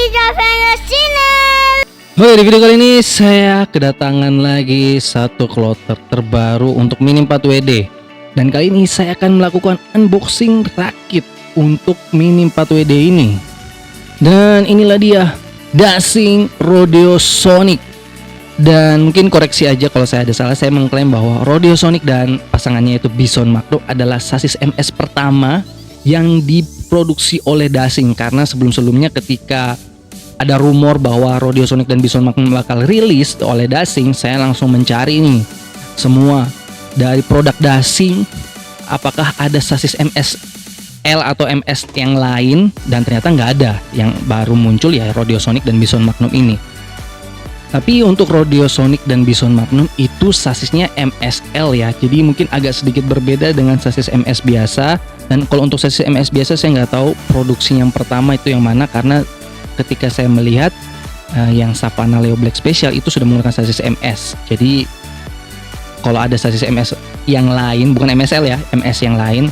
Javanus Channel. Oke, di video kali ini saya kedatangan lagi satu kloter terbaru untuk Mini 4WD. Dan kali ini saya akan melakukan unboxing rakit untuk Mini 4WD ini. Dan inilah dia, Dasing Rodeo Sonic. Dan mungkin koreksi aja kalau saya ada salah, saya mengklaim bahwa Rodeo Sonic dan pasangannya yaitu Bison Magno adalah sasis MS pertama yang diproduksi oleh Dasing. Karena sebelum-sebelumnya ketika ada rumor bahwa Rodeo Sonic dan Bison Magno bakal rilis oleh Dasing, saya langsung mencari nih semua dari produk Dasing, apakah ada sasis MS L atau MS yang lain, dan ternyata nggak ada. Yang baru muncul ya Rodeo Sonic dan Bison Magnum ini. Tapi untuk Rodeo Sonic dan Bison Magnum itu sasisnya MSL ya, jadi mungkin agak sedikit berbeda dengan sasis MS biasa. Dan kalau untuk sasis MS biasa saya nggak tahu produksi yang pertama itu yang mana, karena ketika saya melihat yang Savana Leo Black Special itu sudah menggunakan sasis MS. Jadi kalau ada sasis MS yang lain, bukan MSL ya, MS yang lain,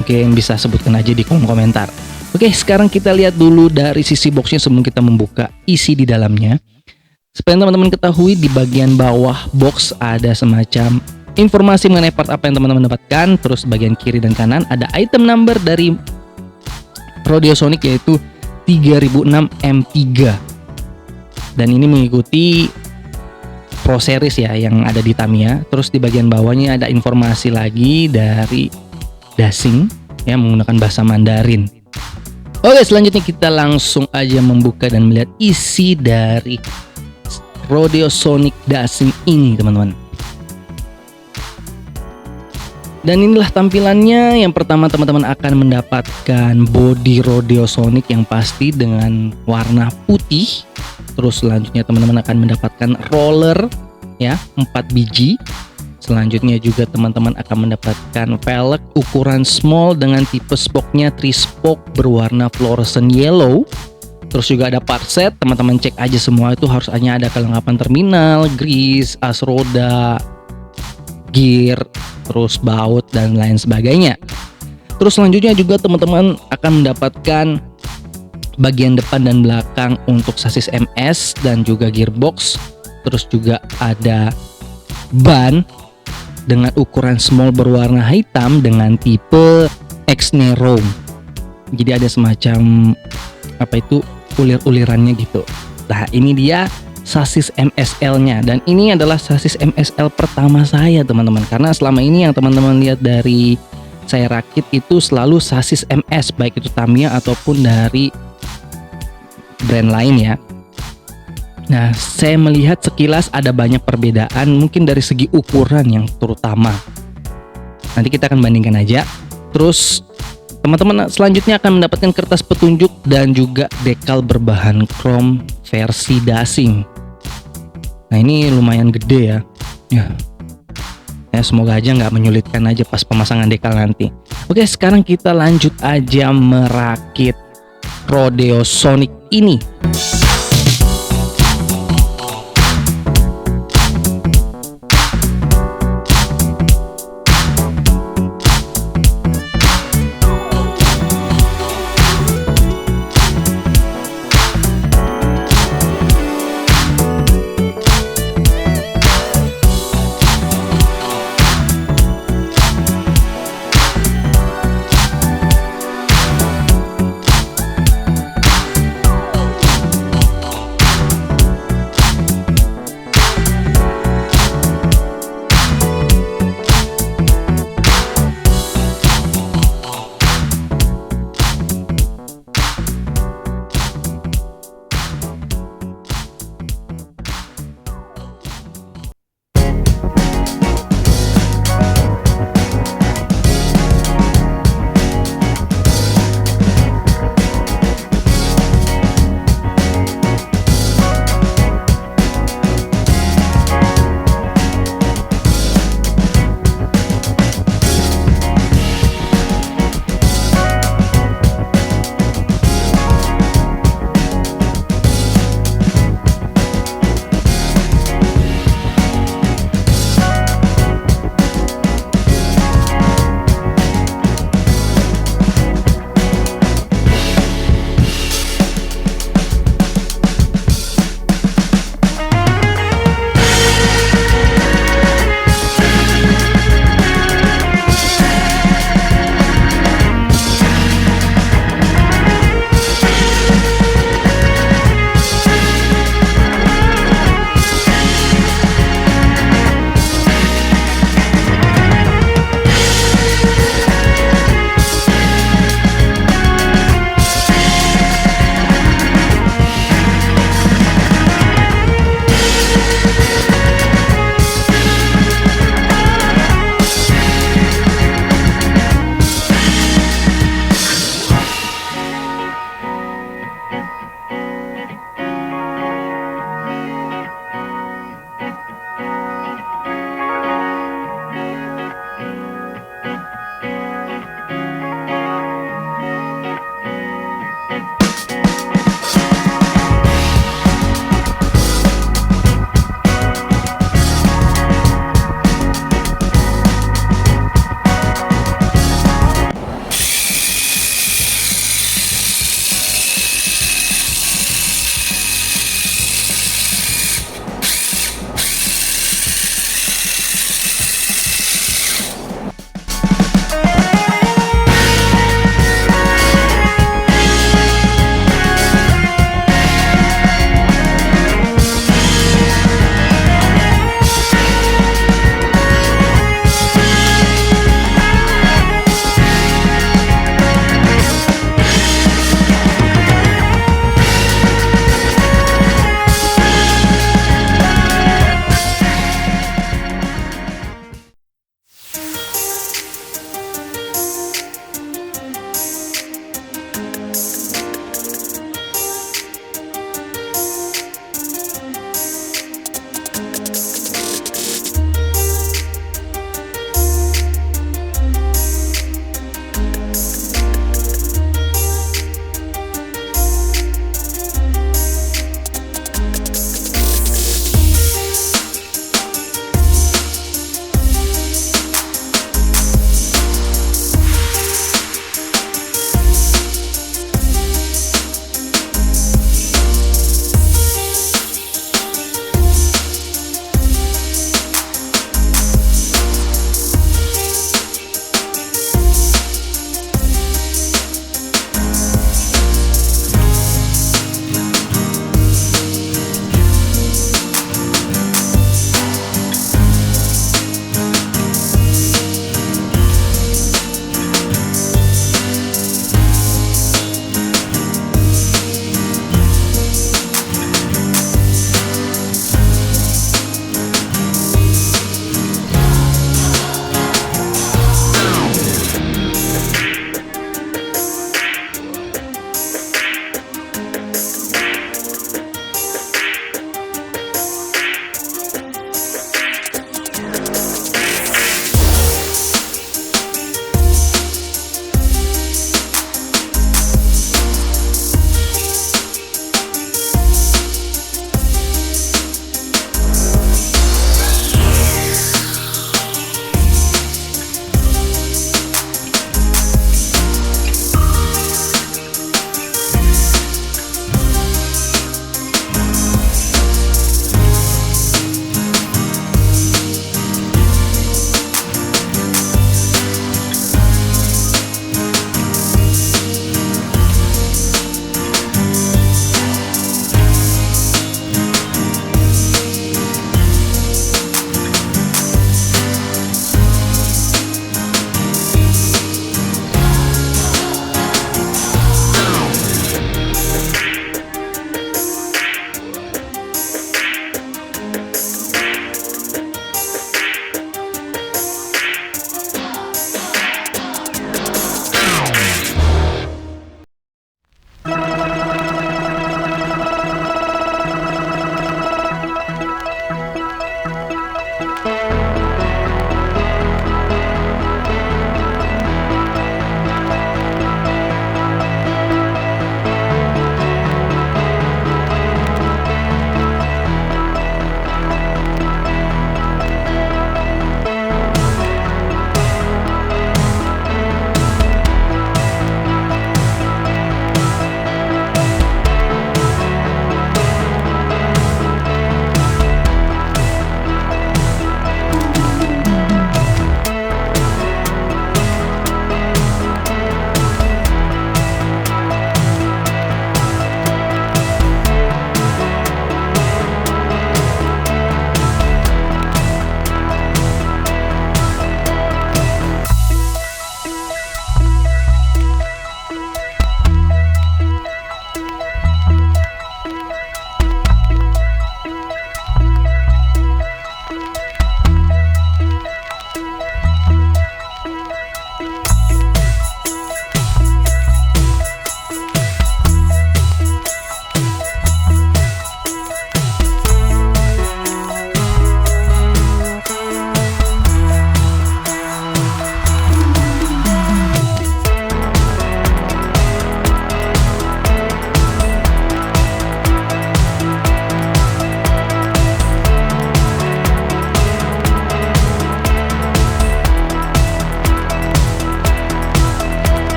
mungkin bisa sebutkan aja di kolom komentar. Oke, sekarang kita lihat dulu dari sisi boxnya sebelum kita membuka isi di dalamnya. Supaya teman-teman ketahui, di bagian bawah box ada semacam informasi mengenai part apa yang teman-teman dapatkan. Terus bagian kiri dan kanan ada item number dari Rodeo Sonic, yaitu 3006 M3. Dan ini mengikuti Pro Series ya yang ada di Tamiya. Terus di bagian bawahnya ada informasi lagi dari Dasing ya, menggunakan bahasa Mandarin. Oke, selanjutnya kita langsung aja membuka dan melihat isi dari Rodeo Sonic Dasing ini, teman-teman. Dan inilah tampilannya. Yang pertama teman-teman akan mendapatkan body Rodeo Sonic yang pasti dengan warna putih. Terus selanjutnya teman-teman akan mendapatkan roller ya, 4 biji. Selanjutnya juga teman-teman akan mendapatkan velg ukuran small dengan tipe spoke-nya 3-spoke berwarna fluorescent yellow. Terus juga ada part set, teman-teman cek aja semua itu harus hanya ada kelengkapan terminal, grease, as roda, gear, terus baut dan lain sebagainya. Terus selanjutnya juga teman-teman akan mendapatkan bagian depan dan belakang untuk sasis MS dan juga gearbox. Terus juga ada ban dengan ukuran small berwarna hitam dengan tipe X-Nero. Jadi ada semacam apa itu, ulir-ulirannya gitu. Nah, ini dia sasis MSL-nya, dan ini adalah sasis MSL pertama saya, teman-teman. Karena selama ini yang teman-teman lihat dari saya rakit itu selalu sasis MS, baik itu Tamiya ataupun dari brand lain ya. Nah, saya melihat sekilas ada banyak perbedaan, mungkin dari segi ukuran yang terutama. Nanti kita akan bandingkan aja. Terus teman-teman selanjutnya akan mendapatkan kertas petunjuk dan juga dekal berbahan krom versi Dasing. Nah, ini lumayan gede ya. Ya, semoga aja nggak menyulitkan aja pas pemasangan dekal nanti. Oke, sekarang kita lanjut aja merakit Rodeo Sonic ini.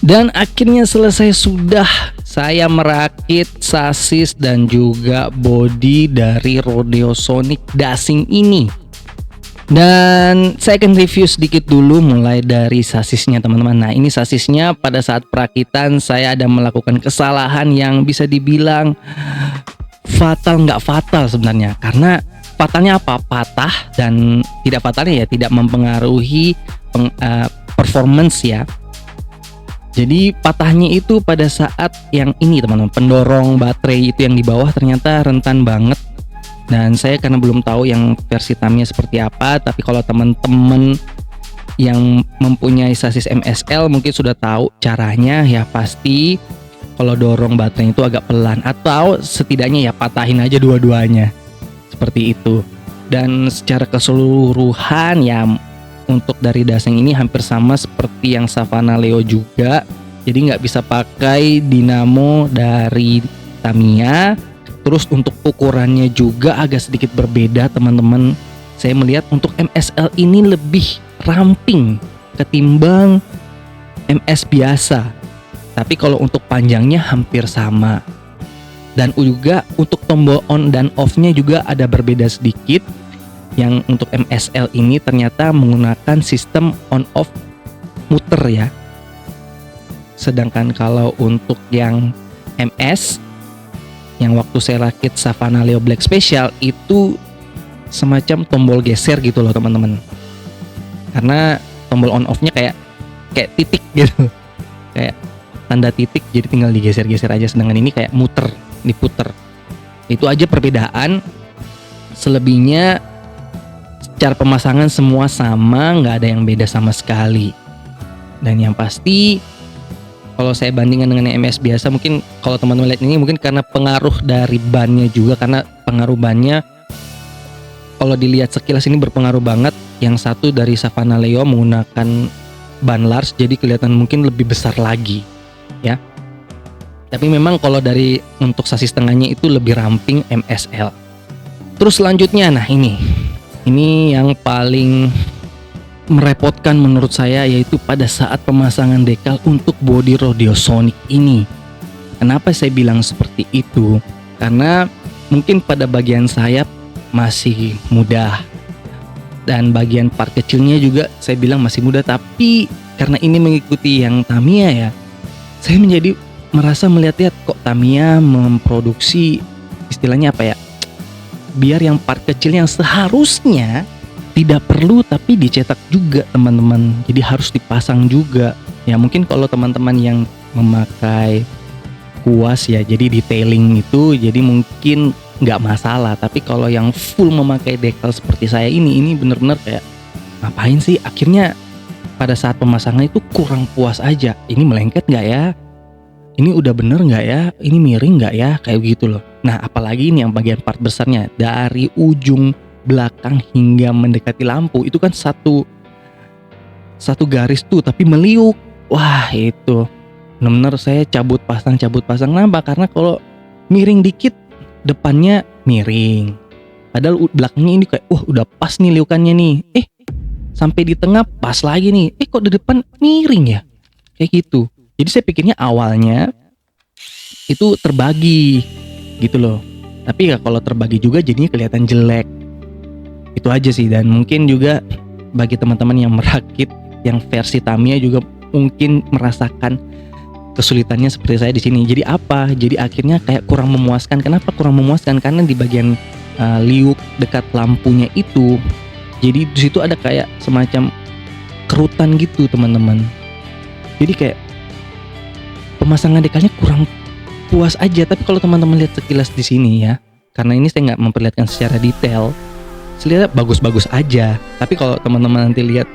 Dan akhirnya selesai sudah saya merakit sasis dan juga bodi dari Rodeo Sonic Dashing ini. Dan saya akan review sedikit dulu mulai dari sasisnya teman-teman. Nah ini sasisnya, pada saat perakitan saya ada melakukan kesalahan yang bisa dibilang fatal, nggak fatal sebenarnya. Karena fatalnya apa? Patah, dan tidak fatalnya ya tidak mempengaruhi performance ya. Jadi patahnya itu pada saat yang ini teman-teman, pendorong baterai itu yang di bawah ternyata rentan banget. Dan saya karena belum tahu yang versi Tamiya seperti apa, tapi kalau teman-teman yang mempunyai sasis MSL mungkin sudah tahu caranya ya. Pasti kalau dorong baterai itu agak pelan, atau setidaknya ya patahin aja dua-duanya seperti itu. Dan secara keseluruhan ya, untuk dari Dashing ini hampir sama seperti yang Savana Leo juga. Jadi nggak bisa pakai dinamo dari Tamiya. Terus untuk ukurannya juga agak sedikit berbeda teman-teman. Saya melihat untuk MSL ini lebih ramping ketimbang MS biasa. Tapi kalau untuk panjangnya hampir sama. Dan juga untuk tombol on dan off-nya juga ada berbeda sedikit. Yang untuk MSL ini ternyata menggunakan sistem on off muter ya. Sedangkan kalau untuk yang MS, yang waktu saya rakit Savana Leo Black Special itu semacam tombol geser gitu loh teman-teman. Karena tombol on off-nya kayak titik gitu. Kayak tanda titik, jadi tinggal digeser-geser aja. Sedangkan ini kayak muter, diputer. Itu aja perbedaan. Selebihnya cara pemasangan semua sama, nggak ada yang beda sama sekali. Dan yang pasti kalau saya bandingkan dengan MS biasa, mungkin kalau teman-teman lihat ini mungkin karena pengaruh dari bannya juga, karena pengaruh bannya kalau dilihat sekilas ini berpengaruh banget. Yang satu dari Savana Leo menggunakan ban large, jadi kelihatan mungkin lebih besar lagi ya. Tapi memang kalau dari untuk sasis tengahnya itu lebih ramping MSL. Terus selanjutnya, nah ini yang paling merepotkan menurut saya, yaitu pada saat pemasangan dekal untuk bodi Rodeo Sonic ini. Kenapa saya bilang seperti itu? Karena mungkin pada bagian sayap masih mudah, dan bagian part kecilnya juga saya bilang masih mudah. Tapi karena ini mengikuti yang Tamiya ya, saya merasa melihat kok Tamiya memproduksi istilahnya apa ya, biar yang part kecil yang seharusnya tidak perlu tapi dicetak juga teman-teman. Jadi harus dipasang juga. Ya mungkin kalau teman-teman yang memakai kuas ya, jadi detailing itu jadi mungkin nggak masalah. Tapi kalau yang full memakai dekal seperti saya ini bener-bener kayak ngapain sih? Akhirnya pada saat pemasangan itu kurang puas aja. Ini melengket nggak ya? Ini udah bener nggak ya? Ini miring nggak ya? Kayak gitu loh. Nah apalagi ini yang bagian part besarnya, dari ujung belakang hingga mendekati lampu itu kan satu garis tuh tapi meliuk. Wah itu benar-benar saya cabut pasang. Kenapa? Karena kalau miring dikit depannya miring, padahal belakangnya ini kayak wah udah pas nih liukannya nih. Sampai di tengah pas lagi nih. Kok di depan miring ya? Kayak gitu. Jadi saya pikirnya awalnya itu terbagi gitu loh. Tapi ya kalau terbagi juga jadinya kelihatan jelek. Itu aja sih. Dan mungkin juga bagi teman-teman yang merakit yang versi Tamiya juga mungkin merasakan kesulitannya seperti saya di sini. Jadi apa? Jadi akhirnya kayak kurang memuaskan. Kenapa kurang memuaskan? Karena di bagian liuk dekat lampunya itu, jadi di situ ada kayak semacam kerutan gitu teman-teman. Jadi kayak pemasangan dekalnya kurang puas aja. Tapi kalau teman-teman lihat sekilas di sini ya, karena ini saya nggak memperlihatkan secara detail, saya lihat bagus-bagus aja. Tapi kalau teman-teman nanti lihat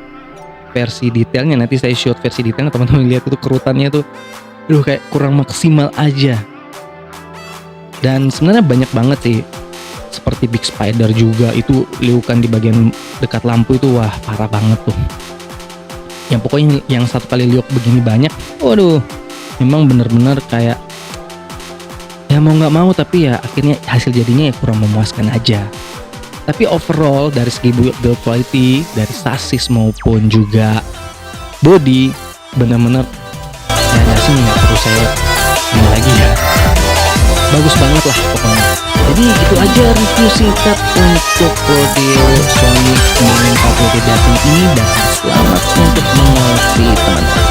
versi detailnya, nanti saya shoot versi detailnya, teman-teman lihat itu kerutannya tuh, kayak kurang maksimal aja. Dan sebenarnya banyak banget sih, seperti Big Spider juga itu liukan di bagian dekat lampu itu wah parah banget tuh. Yang pokoknya yang satu kali liuk begini banyak, waduh, memang bener-bener kayak ya mau nggak mau, tapi ya akhirnya hasil jadinya ya kurang memuaskan aja. Tapi overall dari segi build quality, dari sasis maupun juga body, bener-bener ya sih nggak perlu saya ini lagi ya. Bagus banget lah pokoknya. Jadi itu aja review singkat untuk Rodeo Sonic Mini 40 Dating ini, dan selamat untuk mengoleksi teman-teman.